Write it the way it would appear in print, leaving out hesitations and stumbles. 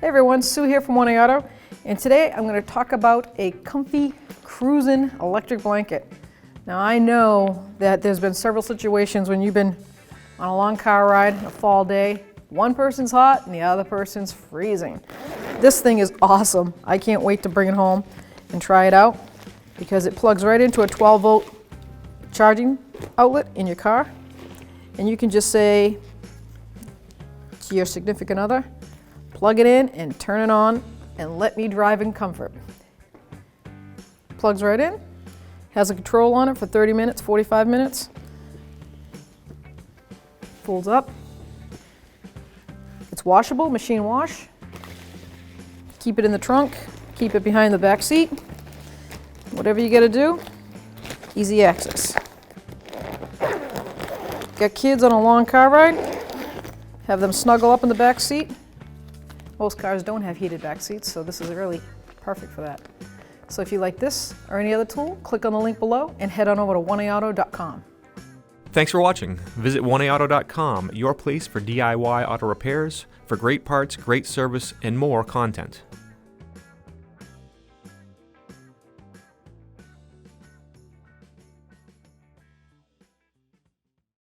Hey everyone, Sue here from 1A Auto, and today I'm going to talk about a comfy cruising electric blanket. Now I know that there's been several situations when you've been on a long car ride, a fall day, one person's hot and the other person's freezing. This thing is awesome. I can't wait to bring it home and try it out because it plugs right into a 12-volt charging outlet in your car, and you can just say to your significant other, plug it in and turn it on and let me drive in comfort. Plugs right in, has a control on it for 30 minutes, 45 minutes. Folds up. It's washable, machine wash. Keep it in the trunk, keep it behind the back seat. Whatever you gotta do, easy access. Got kids on a long car ride, have them snuggle up in the back seat. Most cars don't have heated back seats, so this is really perfect for that. So if you like this or any other tool, click on the link below and head on over to 1AAuto.com. Thanks for watching. Visit 1AAuto.com, your place for DIY auto repairs, for great parts, great service, and more content.